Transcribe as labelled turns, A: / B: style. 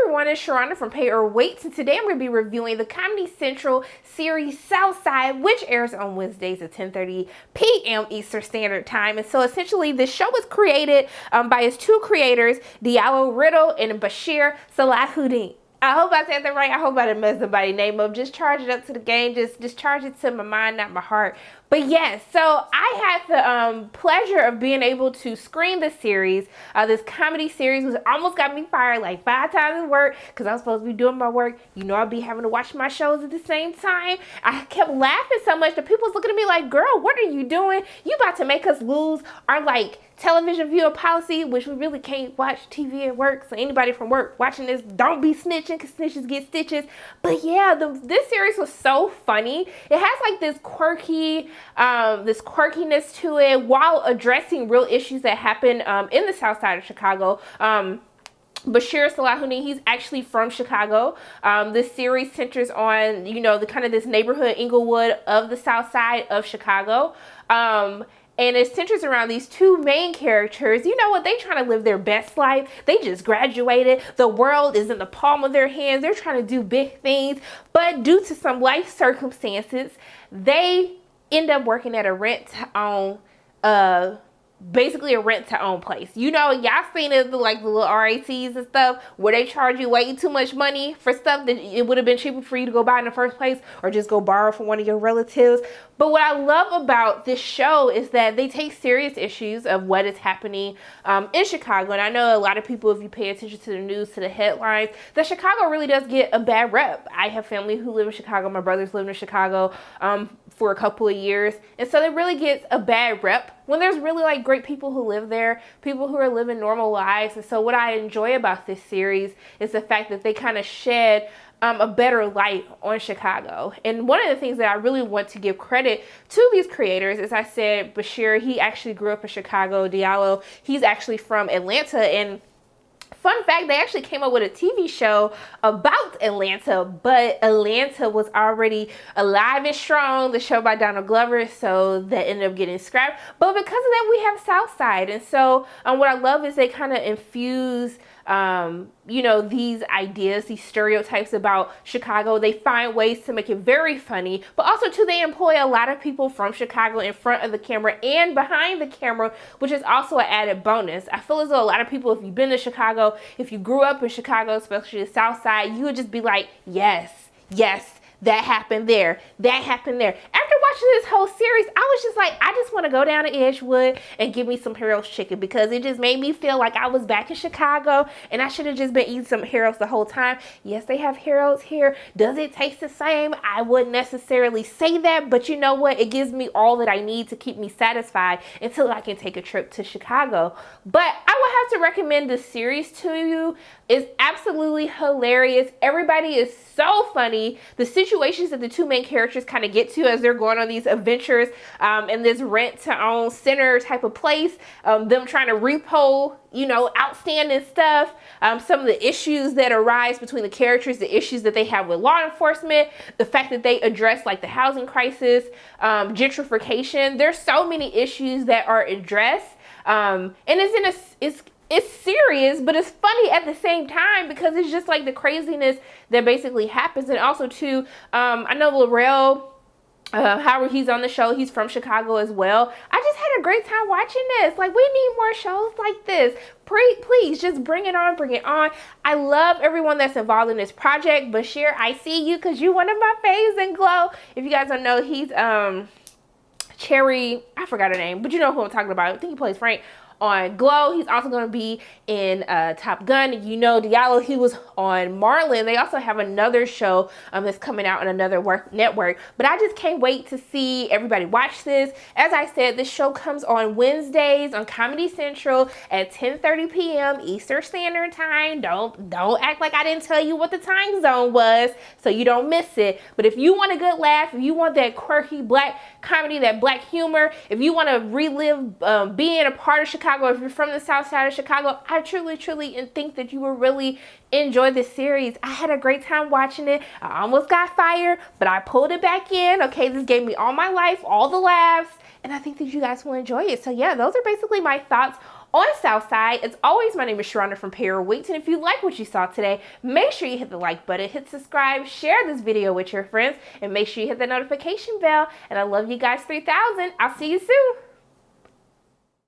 A: everyone, it's Sharonda from Pay or Wait, and today I'm going to be reviewing the Comedy Central series Southside, which airs on Wednesdays at 10:30 p.m. Eastern Standard Time. And so essentially this show was created by its two creators, Diallo Riddle and Bashir Salahuddin. I hope I said that right. I hope I didn't mess somebody's name up. Just charge it up to the game. Just charge it to my mind, not my heart. But yes, so I had the pleasure of being able to screen this series, this comedy series, which almost got me fired like 5 times at work because I was supposed to be doing my work. You know, I'd be having to watch my shows at the same time. I kept laughing so much that people was looking at me like, girl, what are you doing? You about to make us lose our like television viewer policy, which we really can't watch TV at work. So anybody from work watching this, don't be snitching because snitches get stitches. But yeah, this series was so funny. It has like this quirkiness to it while addressing real issues that happen in the South Side of Chicago. Bashir Salahuddin, he's actually from Chicago. This series centers on, you know, the kind of this neighborhood Inglewood of the South Side of Chicago. And it centers around these two main characters. You know what? They trying to live their best life. They just graduated. The world is in the palm of their hands. They're trying to do big things. But due to some life circumstances, they end up working at a rent-to-own, basically a rent-to-own place. You know, y'all seen it like the little RATs and stuff where they charge you way too much money for stuff that it would have been cheaper for you to go buy in the first place or just go borrow from one of your relatives. But what I love about this show is that they take serious issues of what is happening in Chicago. And I know a lot of people, if you pay attention to the news, to the headlines, that Chicago really does get a bad rep. I have family who live in Chicago. My brother's lived in Chicago for a couple of years. And so it really gets a bad rep when there's really like great people who live there, people who are living normal lives. And so what I enjoy about this series is the fact that they kind of shed a better light on Chicago. And one of the things that I really want to give credit to these creators, as I said, Bashir, he actually grew up in Chicago. Diallo, he's actually from Atlanta. And fun fact, they actually came up with a TV show about Atlanta, but Atlanta was already alive and strong, the show by Donald Glover, so that ended up getting scrapped. But because of that, we have Southside. And so what I love is they kind of infuse you know, these ideas, these stereotypes about Chicago. They find ways to make it very funny, but also too, they employ a lot of people from Chicago in front of the camera and behind the camera, which is also an added bonus. I feel as though a lot of people, if you've been to Chicago, if you grew up in Chicago, especially the South Side, you would just be like, yes, that happened there. That happened there. After watching this whole series, I was just like, I just want to go down to Edgewood and give me some Harold's chicken because it just made me feel like I was back in Chicago and I should have just been eating some Harold's the whole time. Yes, they have Harold's here. Does it taste the same? I wouldn't necessarily say that, but you know what? It gives me all that I need to keep me satisfied until I can take a trip to Chicago. But I would have to recommend this series to you. It's absolutely hilarious. Everybody is so funny. The situations that the two main characters kind of get to as they're going on these adventures in this rent-to-own center type of place, them trying to repo, you know, outstanding stuff, some of the issues that arise between the characters, the issues that they have with law enforcement, the fact that they address like the housing crisis, gentrification. There's so many issues that are addressed, and it's serious, but it's funny at the same time because it's just like the craziness that basically happens. And also too, I know Laurel, Howard, he's on the show. He's from Chicago as well. I just had a great time watching this. Like, we need more shows like this. Please, just bring it on, bring it on. I love everyone that's involved in this project. Bashir, I see you because you're one of my faves in Glow. If you guys don't know, he's Cherry, I forgot her name, but you know who I'm talking about. I think he plays Frank on Glow. He's also going to be in Top Gun. You know, Diallo, he was on Marlon. They also have another show that's coming out on another network. But I just can't wait to see everybody watch this. As I said, this show comes on Wednesdays on Comedy Central at 10:30 p.m. Eastern Standard Time. Don't act like I didn't tell you what the time zone was so you don't miss it. But if you want a good laugh, if you want that quirky black comedy, that black humor, if you want to relive being a part of Chicago, if you're from the South Side of Chicago, I truly think that you will really enjoy this series. I had a great time watching it. I almost got fired, but I pulled it back in. Okay, this gave me all my life, all the laughs, and I think that you guys will enjoy it. So yeah, those are basically my thoughts on Southside. As always, my name is Sharonda from Para Weeks, and if you like what you saw today, make sure you hit the like button, hit subscribe, share this video with your friends, and make sure you hit the notification bell. And I love you guys 3000. I'll see you soon.